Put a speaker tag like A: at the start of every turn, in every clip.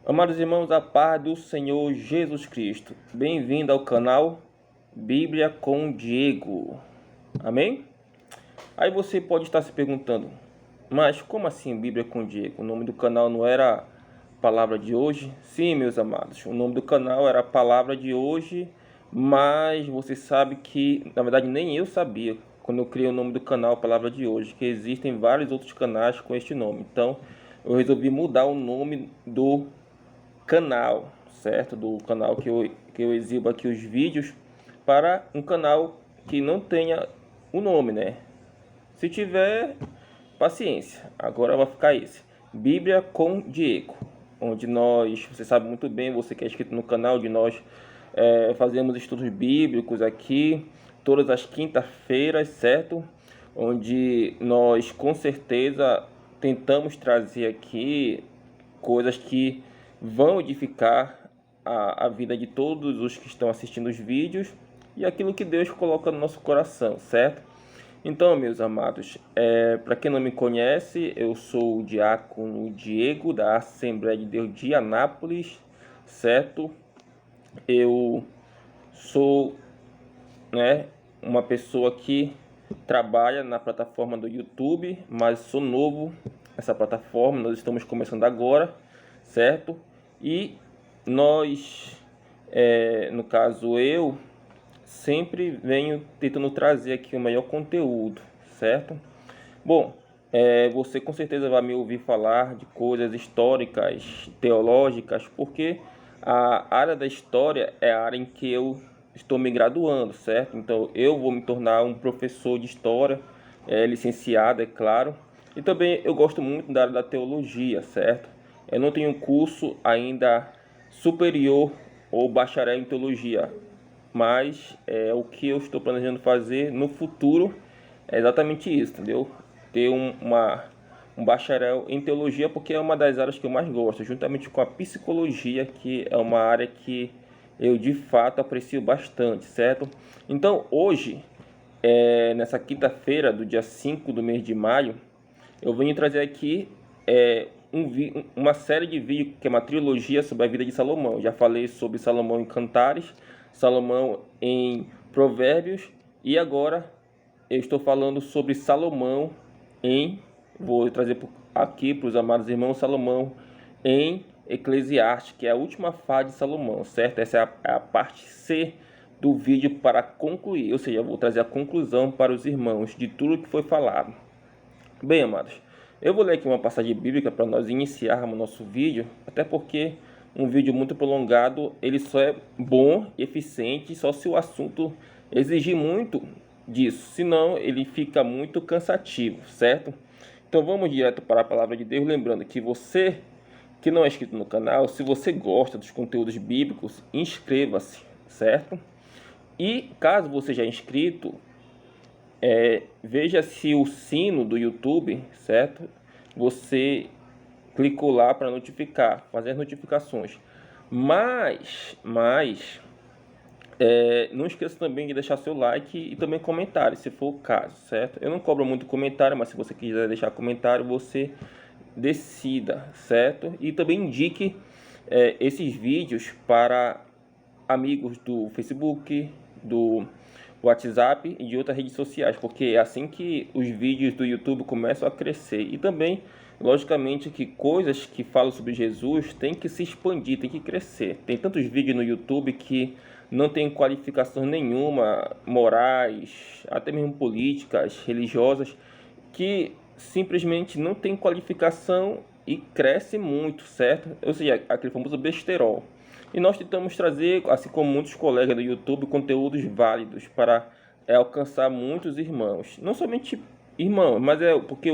A: Amados irmãos, a paz do Senhor Jesus Cristo. Bem-vindo ao canal Bíblia com Diego. Amém? Aí você pode estar se perguntando, mas como assim Bíblia com Diego? O nome do canal não era Palavra de Hoje? Sim, meus amados, o nome do canal era Palavra de Hoje, mas você sabe que, na verdade, nem eu sabia, quando eu criei o nome do canal Palavra de Hoje, que existem vários outros canais com este nome. Então, eu resolvi mudar o nome do canal, certo? Do canal que eu exibo aqui os vídeos, para um canal que não tenha o nome, né? Se tiver, paciência. Agora vai ficar esse: Bíblia com Diego, onde nós, você sabe muito bem, você que é inscrito no canal, de nós fazemos estudos bíblicos aqui todas as quintas-feiras, certo? Onde nós com certeza tentamos trazer aqui coisas que vão edificar a vida de todos os que estão assistindo os vídeos e aquilo que Deus coloca no nosso coração, certo? Então, meus amados, para quem não me conhece, eu sou o diácono Diego, da Assembleia de Deus de Anápolis, certo? Eu sou, uma pessoa que trabalha na plataforma do YouTube, mas sou novo nessa plataforma, nós estamos começando agora, certo? E nós, no caso eu, sempre venho tentando trazer aqui o melhor conteúdo, certo? Bom, você com certeza vai me ouvir falar de coisas históricas, teológicas, porque a área da história é a área em que eu estou me graduando, certo? Então eu vou me tornar um professor de história, licenciado, é claro. E também eu gosto muito da área da teologia, certo? Eu não tenho curso ainda superior ou bacharel em teologia, mas o que eu estou planejando fazer no futuro é exatamente isso, entendeu? Ter um bacharel em teologia, porque é uma das áreas que eu mais gosto, juntamente com a psicologia, que é uma área que eu de fato aprecio bastante, certo? Então hoje, nessa quinta-feira do dia 5 do mês de maio, eu venho trazer aqui uma série de vídeos que é uma trilogia sobre a vida de Salomão. Eu já falei sobre Salomão em Cantares, Salomão em Provérbios, e agora eu estou falando sobre Salomão vou trazer aqui para os amados irmãos, Salomão em Eclesiastes, que é a última fase de Salomão, certo? Essa é a parte C do vídeo para concluir, ou seja, eu vou trazer a conclusão para os irmãos de tudo que foi falado. Bem, amados, eu vou ler aqui uma passagem bíblica para nós iniciarmos nosso vídeo, até porque um vídeo muito prolongado, ele só é bom e eficiente só se o assunto exigir muito disso, senão ele fica muito cansativo, certo? Então vamos direto para a palavra de Deus, lembrando que você que não é inscrito no canal, se você gosta dos conteúdos bíblicos, inscreva-se, certo? E caso você já é inscrito, veja se o sino do YouTube, certo? Você clicou lá para notificar, fazer as notificações. Mas não esqueça também de deixar seu like e também comentário, se for o caso, certo? Eu não cobro muito comentário, mas se você quiser deixar comentário, você decida, certo? E também indique esses vídeos para amigos do Facebook, do WhatsApp e de outras redes sociais, porque é assim que os vídeos do YouTube começam a crescer. E também, logicamente, que coisas que falam sobre Jesus tem que se expandir, tem que crescer. Tem tantos vídeos no YouTube que não tem qualificação nenhuma, morais, até mesmo políticas, religiosas, que simplesmente não tem qualificação e cresce muito, certo? Ou seja, aquele famoso besterol. E nós tentamos trazer, assim como muitos colegas do YouTube, conteúdos válidos para alcançar muitos irmãos. Não somente irmãos, mas porque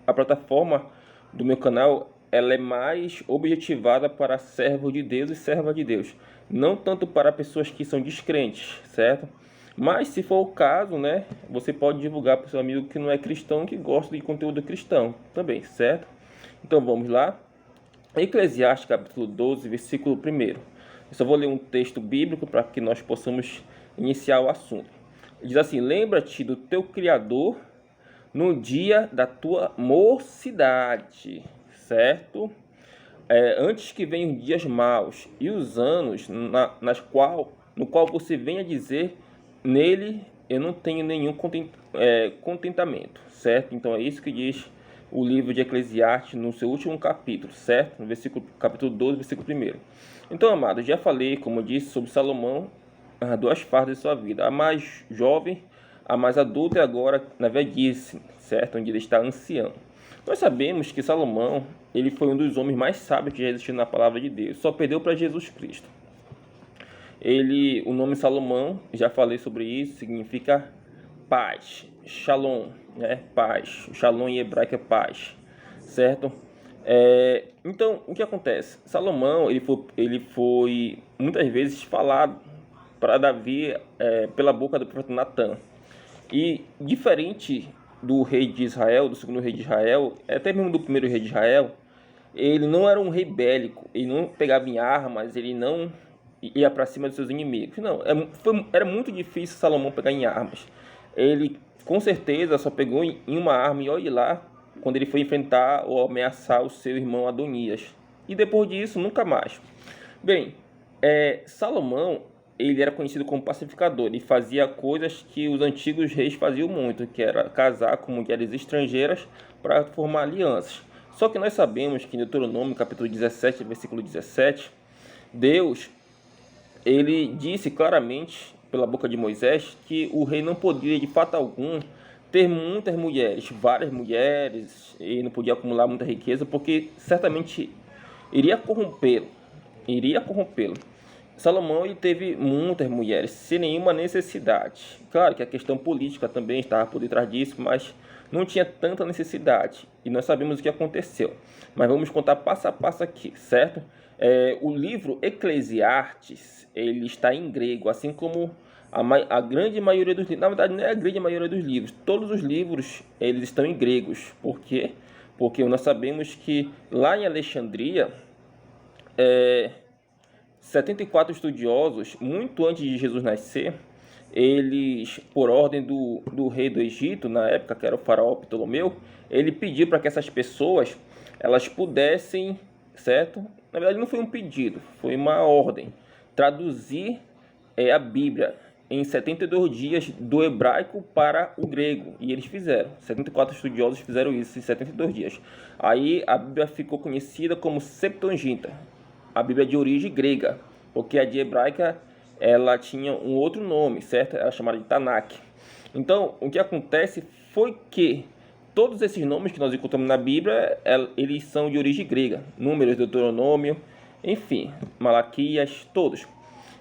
A: a plataforma do meu canal ela é mais objetivada para servo de Deus e serva de Deus. Não tanto para pessoas que são descrentes, certo? Mas se for o caso, né, você pode divulgar para o seu amigo que não é cristão, que gosta de conteúdo cristão também, certo? Então vamos lá. Eclesiastes capítulo 12, versículo 1. Eu só vou ler um texto bíblico para que nós possamos iniciar o assunto. Diz assim: lembra-te do teu Criador no dia da tua mocidade, certo? antes que venham dias maus e os anos no qual você venha dizer, nele eu não tenho nenhum contentamento, certo? Então é isso que diz o livro de Eclesiastes no seu último capítulo, certo? No capítulo 12, versículo 1. Então, amados, já falei, como eu disse, sobre Salomão, as duas fases de sua vida, a mais jovem, a mais adulta e agora na velhice, certo? Onde ele está ancião. Nós sabemos que Salomão, ele foi um dos homens mais sábios que já existiu na palavra de Deus, só perdeu para Jesus Cristo. O nome Salomão, já falei sobre isso, significa paz, shalom, né? Paz. Shalom em hebraico é paz, certo? Então, o que acontece? Salomão, ele foi muitas vezes falado para Davi pela boca do profeta Natã. E diferente do rei de Israel, do segundo rei de Israel, até mesmo do primeiro rei de Israel, ele não era um rei bélico, ele não pegava em armas, ele não ia para cima dos seus inimigos. Não, era muito difícil Salomão pegar em armas. Ele, com certeza, só pegou em uma arma e olhe lá, quando ele foi enfrentar ou ameaçar o seu irmão Adonias. E depois disso, nunca mais. Bem, Salomão, ele era conhecido como pacificador. Ele fazia coisas que os antigos reis faziam muito, que era casar com mulheres estrangeiras para formar alianças. Só que nós sabemos que em Deuteronômio, capítulo 17, versículo 17, Deus, ele disse claramente, pela boca de Moisés, que o rei não podia, de fato algum, ter muitas mulheres, várias mulheres, e não podia acumular muita riqueza, porque certamente iria corrompê-lo. Salomão, ele teve muitas mulheres, sem nenhuma necessidade. Claro que a questão política também estava por detrás disso, mas não tinha tanta necessidade. E nós sabemos o que aconteceu. Mas vamos contar passo a passo aqui, certo? O livro Eclesiastes, ele está em grego, assim como a grande maioria dos livros. Na verdade, não é a grande maioria dos livros. Todos os livros, eles estão em gregos. Por quê? Porque nós sabemos que lá em Alexandria, 74 estudiosos, muito antes de Jesus nascer, eles, por ordem do rei do Egito, na época, que era o faraó Ptolomeu, ele pediu para que essas pessoas, elas pudessem, certo? Na verdade, não foi um pedido, foi uma ordem, traduzir a Bíblia em 72 dias do hebraico para o grego. E eles fizeram. 74 estudiosos fizeram isso em 72 dias. Aí a Bíblia ficou conhecida como Septuaginta, a Bíblia de origem grega, porque a de hebraica ela tinha um outro nome, certo? Era chamada de Tanakh. Então, o que acontece foi que todos esses nomes que nós encontramos na Bíblia, eles são de origem grega. Números, Deuteronômio, enfim, Malaquias, todos.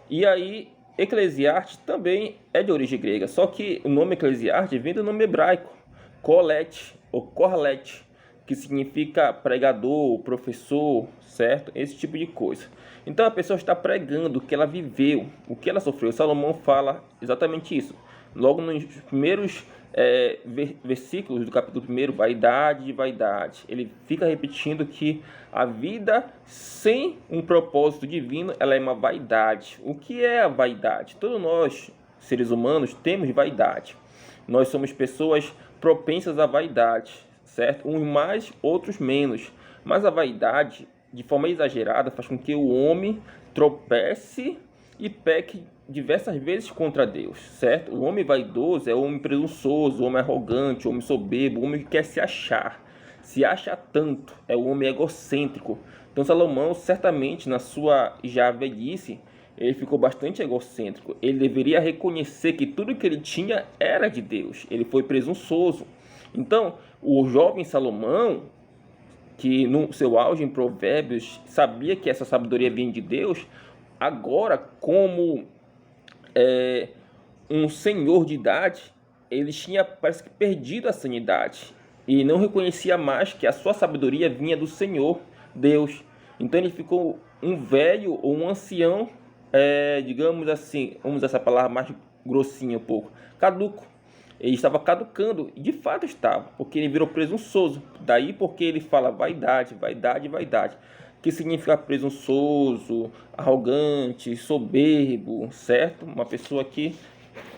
A: E aí, Eclesiastes também é de origem grega, só que o nome Eclesiastes vem do nome hebraico, Colete ou Corlete, que significa pregador, professor, certo? Esse tipo de coisa. Então a pessoa está pregando o que ela viveu, o que ela sofreu. Salomão fala exatamente isso. Logo nos primeiros versículos do capítulo 1, vaidade, vaidade. Ele fica repetindo que a vida sem um propósito divino, ela é uma vaidade. O que é a vaidade? Todos nós, seres humanos, temos vaidade. Nós somos pessoas propensas à vaidade, certo? Uns mais, outros menos. Mas a vaidade, de forma exagerada, faz com que o homem tropece e peque diversas vezes contra Deus, certo? O homem vaidoso é o homem presunçoso, o homem arrogante, o homem soberbo, o homem que quer se acha tanto, é o homem egocêntrico. Então Salomão, certamente, na sua já velhice, ele ficou bastante egocêntrico. Ele deveria reconhecer que tudo que ele tinha era de Deus. Ele foi presunçoso. Então, o jovem Salomão, que no seu auge em Provérbios sabia que essa sabedoria vinha de Deus, agora, como um senhor de idade, ele tinha, parece que, perdido a sanidade e não reconhecia mais que a sua sabedoria vinha do Senhor Deus. Então ele ficou um velho ou um ancião, digamos assim, vamos usar essa palavra mais grossinha um pouco, caduco. Ele estava caducando, e de fato estava, porque ele virou presunçoso. Daí porque ele fala vaidade, vaidade, vaidade, que significa presunçoso, arrogante, soberbo, certo? Uma pessoa que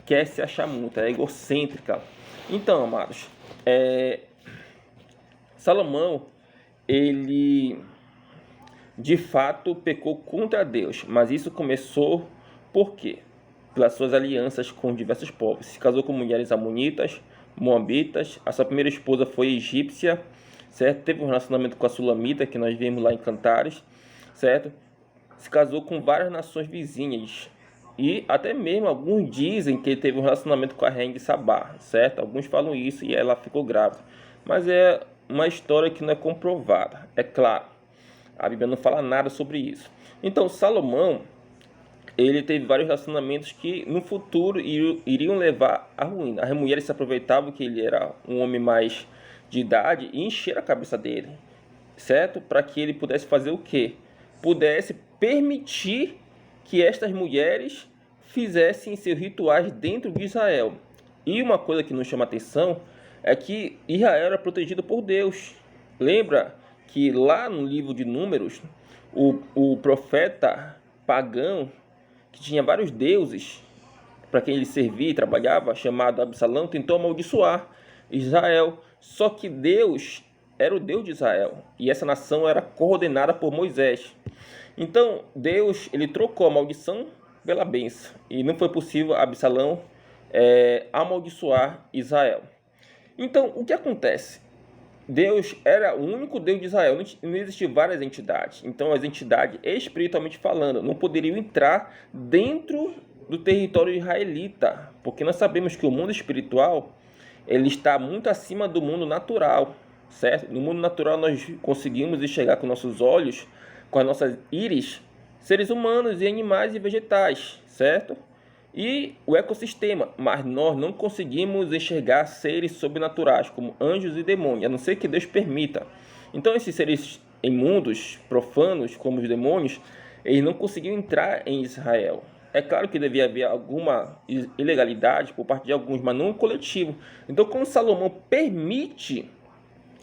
A: quer se achar muito, é egocêntrica. Então, amados, Salomão, ele de fato pecou contra Deus, mas isso começou por quê? Pelas suas alianças com diversos povos. Se casou com mulheres amonitas, moabitas, a sua primeira esposa foi egípcia, certo? Teve um relacionamento com a sulamita, que nós vimos lá em Cantares, certo? Se casou com várias nações vizinhas, e até mesmo alguns dizem que ele teve um relacionamento com a rainha de Sabá, certo? Alguns falam isso e ela ficou grávida, mas é uma história que não é comprovada, é claro. A Bíblia não fala nada sobre isso. Então, Salomão, ele teve vários relacionamentos que no futuro iriam levar à ruína. As mulheres se aproveitavam que ele era um homem mais de idade e encheram a cabeça dele, certo? Para que ele pudesse fazer o quê? Pudesse permitir que estas mulheres fizessem seus rituais dentro de Israel. E uma coisa que nos chama a atenção é que Israel era protegido por Deus. Lembra que lá no livro de Números, o profeta pagão, que tinha vários deuses para quem ele servia e trabalhava, chamado Absalão, tentou amaldiçoar Israel. Só que Deus era o Deus de Israel e essa nação era coordenada por Moisés. Então Deus, ele trocou a maldição pela bênção e não foi possível Absalão amaldiçoar Israel. Então o que acontece? Deus era o único Deus de Israel, não existiam várias entidades. Então as entidades, espiritualmente falando, não poderiam entrar dentro do território israelita, porque nós sabemos que o mundo espiritual ele está muito acima do mundo natural, certo? No mundo natural nós conseguimos enxergar com nossos olhos, com as nossas íris, seres humanos e animais e vegetais, certo? E o ecossistema, mas nós não conseguimos enxergar seres sobrenaturais, como anjos e demônios, a não ser que Deus permita. Então esses seres imundos, profanos, como os demônios, eles não conseguiam entrar em Israel. É claro que devia haver alguma ilegalidade por parte de alguns, mas não coletivo. Então, como Salomão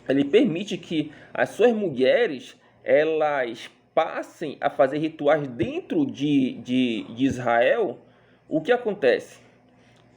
A: ele permite que as suas mulheres elas passem a fazer rituais dentro de Israel, o que acontece?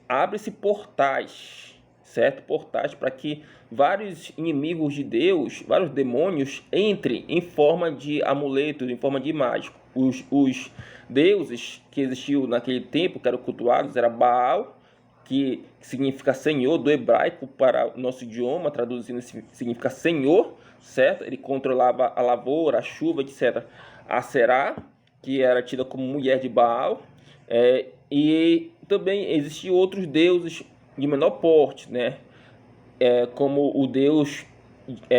A: Abre-se portais, certo? Portais para que vários inimigos de Deus, vários demônios entrem em forma de amuletos, em forma de mágico. Os deuses que existiam naquele tempo, que eram cultuados, era Baal, que significa Senhor, do hebraico para o nosso idioma, traduzindo significa Senhor, certo? Ele controlava a lavoura, a chuva, etc. Aserá, que era tida como mulher de Baal, e também existiam outros deuses de menor porte, né? Como o deus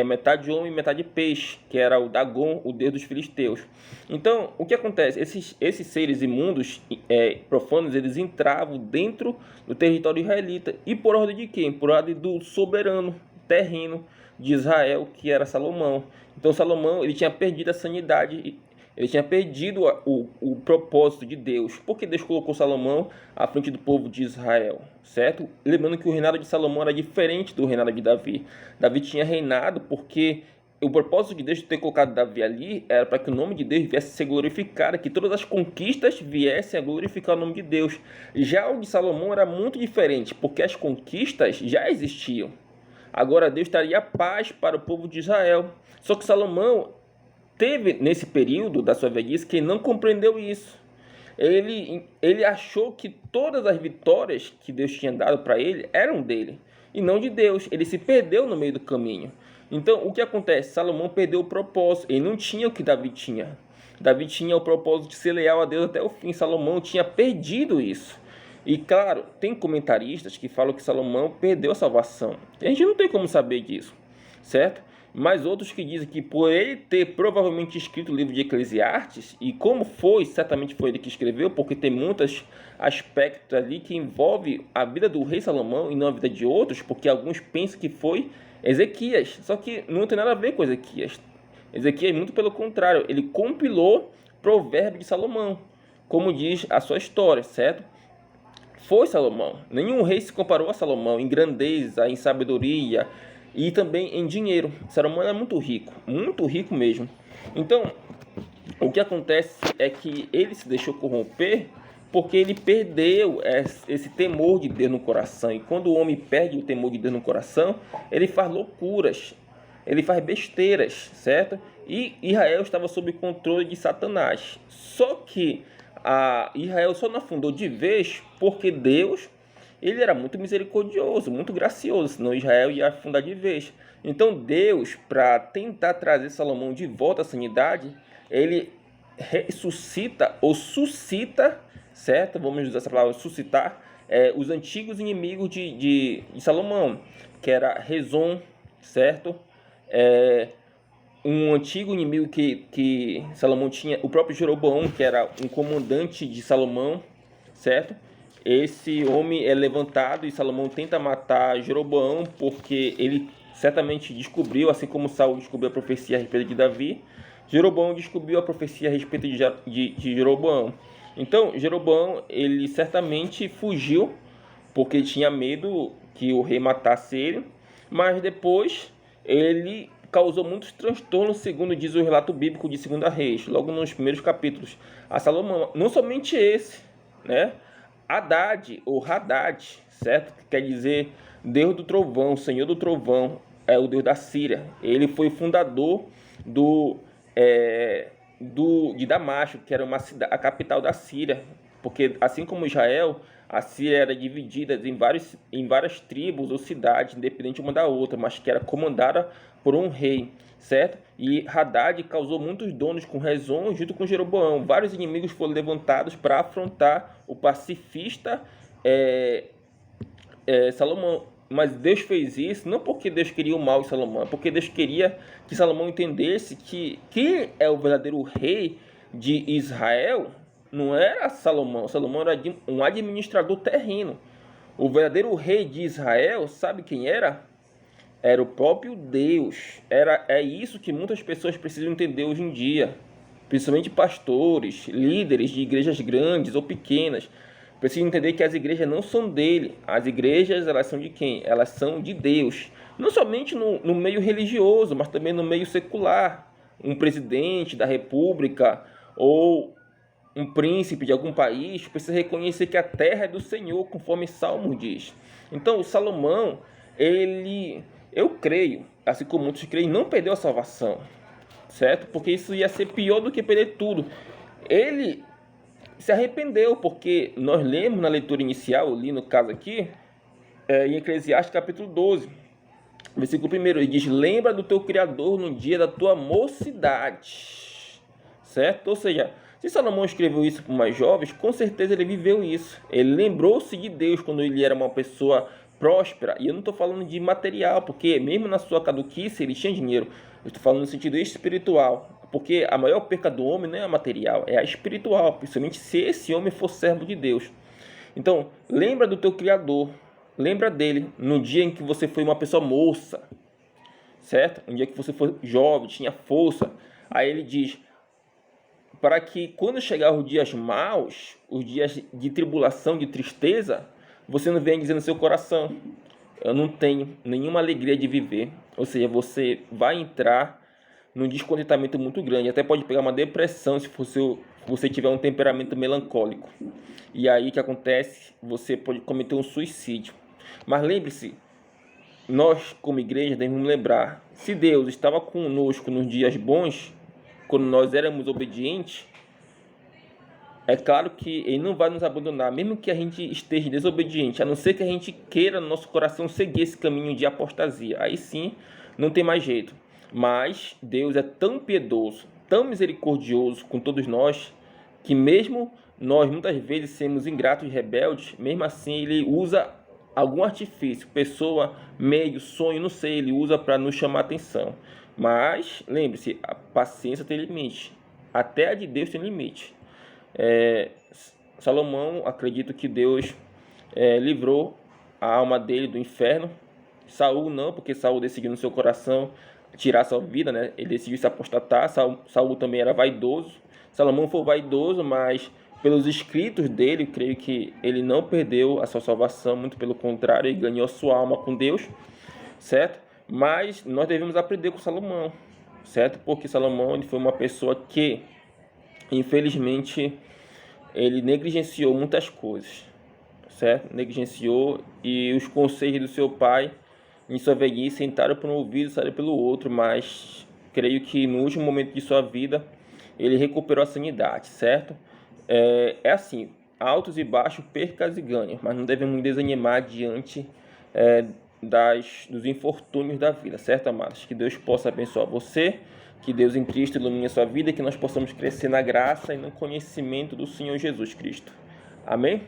A: metade homem e metade peixe, que era o Dagon, o deus dos filisteus. Então, o que acontece? Esses seres imundos, profanos, eles entravam dentro do território israelita. E por ordem de quem? Por ordem do soberano terreno de Israel, que era Salomão. Então, Salomão ele tinha perdido a sanidade, ele tinha perdido o propósito de Deus, porque Deus colocou Salomão à frente do povo de Israel, certo? Lembrando que o reinado de Salomão era diferente do reinado de Davi. Davi tinha reinado porque o propósito de Deus de ter colocado Davi ali era para que o nome de Deus viesse a ser glorificado, que todas as conquistas viessem a glorificar o nome de Deus. Já o de Salomão era muito diferente, porque as conquistas já existiam. Agora Deus traria paz para o povo de Israel. Só que Salomão teve nesse período da sua velhice que não compreendeu isso. Ele achou que todas as vitórias que Deus tinha dado para ele eram dele e não de Deus. Ele se perdeu no meio do caminho. Então, o que acontece? Salomão perdeu o propósito. Ele não tinha o que Davi tinha. Davi tinha o propósito de ser leal a Deus até o fim. Salomão tinha perdido isso. E, claro, tem comentaristas que falam que Salomão perdeu a salvação. A gente não tem como saber disso, certo? Mas outros que dizem que por ele ter provavelmente escrito o livro de Eclesiastes, e como foi, certamente foi ele que escreveu, porque tem muitos aspectos ali que envolvem a vida do rei Salomão e não a vida de outros, porque alguns pensam que foi Ezequias, só que não tem nada a ver com Ezequias. Ezequias, muito pelo contrário, ele compilou Provérbio de Salomão, como diz a sua história, certo? Foi Salomão. Nenhum rei se comparou a Salomão em grandeza, em sabedoria e também em dinheiro. Salomão é muito rico mesmo. Então, o que acontece é que ele se deixou corromper porque ele perdeu esse temor de Deus no coração. E quando o homem perde o temor de Deus no coração, ele faz loucuras, ele faz besteiras, certo? e Israel estava sob controle de Satanás. Só que Israel só não afundou de vez porque Deus, ele era muito misericordioso, muito gracioso, senão Israel ia afundar de vez. Então Deus, para tentar trazer Salomão de volta à sanidade, ele ressuscita ou suscita, certo? Vamos usar essa palavra, suscitar, os antigos inimigos de Salomão, que era Rezon, certo? Um antigo inimigo que Salomão tinha, o próprio Jeroboão, que era um comandante de Salomão, certo? Esse homem é levantado e Salomão tenta matar Jeroboão porque ele certamente descobriu, assim como Saul descobriu a profecia a respeito de Davi, Jeroboão descobriu a profecia a respeito de Jeroboão. Então, Jeroboão, ele certamente fugiu porque tinha medo que o rei matasse ele, mas depois ele causou muitos transtornos, segundo diz o relato bíblico de 2 Reis, logo nos primeiros capítulos, a Salomão. Não somente esse, né? Haddad, ou Haddad, certo? Que quer dizer Deus do trovão, Senhor do trovão, é o Deus da Síria. Ele foi fundador de Damasco, que era a capital da Síria, porque assim como Israel, a Síria era dividida em várias tribos ou cidades, independente uma da outra, mas que era comandada por um rei, certo? E Haddad causou muitos danos com Rezon junto com Jeroboão. Vários inimigos foram levantados para afrontar o pacifista Salomão. Mas Deus fez isso não porque Deus queria o mal de Salomão, é porque Deus queria que Salomão entendesse que quem é o verdadeiro rei de Israel não era Salomão. Salomão era um administrador terreno. O verdadeiro rei de Israel, sabe quem era? Era o próprio Deus. É isso que muitas pessoas precisam entender hoje em dia, principalmente pastores, líderes de igrejas grandes ou pequenas. Precisam entender que as igrejas não são dele. As igrejas, elas são de quem? Elas são de Deus. Não somente no meio religioso, mas também no meio secular. Um presidente da república ou um príncipe de algum país precisa reconhecer que a terra é do Senhor, conforme Salmo diz. Então, o Salomão, eu creio, assim como muitos creem, não perdeu a salvação, certo? Porque isso ia ser pior do que perder tudo. Ele se arrependeu, porque nós lemos na leitura inicial, eu li no caso aqui, em Eclesiastes capítulo 12, versículo 1, ele diz: lembra do teu Criador no dia da tua mocidade, certo? Ou seja, se Salomão escreveu isso para mais jovens, com certeza ele viveu isso. Ele lembrou-se de Deus quando ele era uma pessoa próspera. E eu não estou falando de material, porque mesmo na sua caduquice ele tinha dinheiro. Eu estou falando no sentido espiritual. Porque a maior perca do homem não é a material, é a espiritual, principalmente se esse homem for servo de Deus. Então, lembra do teu Criador, lembra dele no dia em que você foi uma pessoa moça, certo? Um dia que você foi jovem, tinha força. Aí ele diz, para que quando chegar os dias maus, os dias de tribulação, de tristeza, você não venha dizendo no seu coração: eu não tenho nenhuma alegria de viver. Ou seja, você vai entrar num descontentamento muito grande, até pode pegar uma depressão se você tiver um temperamento melancólico. E aí o que acontece? Você pode cometer um suicídio. Mas lembre-se, nós como igreja devemos lembrar, se Deus estava conosco nos dias bons, quando nós éramos obedientes, é claro que Ele não vai nos abandonar, mesmo que a gente esteja desobediente, a não ser que a gente queira no nosso coração seguir esse caminho de apostasia. Aí sim, não tem mais jeito. Mas Deus é tão piedoso, tão misericordioso com todos nós, que mesmo nós muitas vezes sermos ingratos e rebeldes, mesmo assim Ele usa algum artifício, pessoa, meio, sonho, não sei, Ele usa para nos chamar a atenção. Mas lembre-se, a paciência tem limite, até a de Deus tem limite. Salomão, acredito que Deus livrou a alma dele do inferno. Saul não, porque Saul decidiu no seu coração tirar sua vida, né? Ele decidiu se apostatar. Saul também era vaidoso. Salomão foi vaidoso, mas pelos escritos dele, creio que ele não perdeu a sua salvação, muito pelo contrário, ele ganhou sua alma com Deus, certo? Mas nós devemos aprender com Salomão, certo? Porque Salomão, ele foi uma pessoa que, infelizmente, ele negligenciou muitas coisas, certo? Negligenciou, e os conselhos do seu pai, em sua velhice, entraram por um ouvido e saíram pelo outro, mas creio que no último momento de sua vida ele recuperou a sanidade, certo? É assim, altos e baixos, percas e ganhos, mas não devemos desanimar diante dos infortúnios da vida, certo, amados? Que Deus possa abençoar você, que Deus em Cristo ilumine a sua vida, que nós possamos crescer na graça e no conhecimento do Senhor Jesus Cristo. Amém?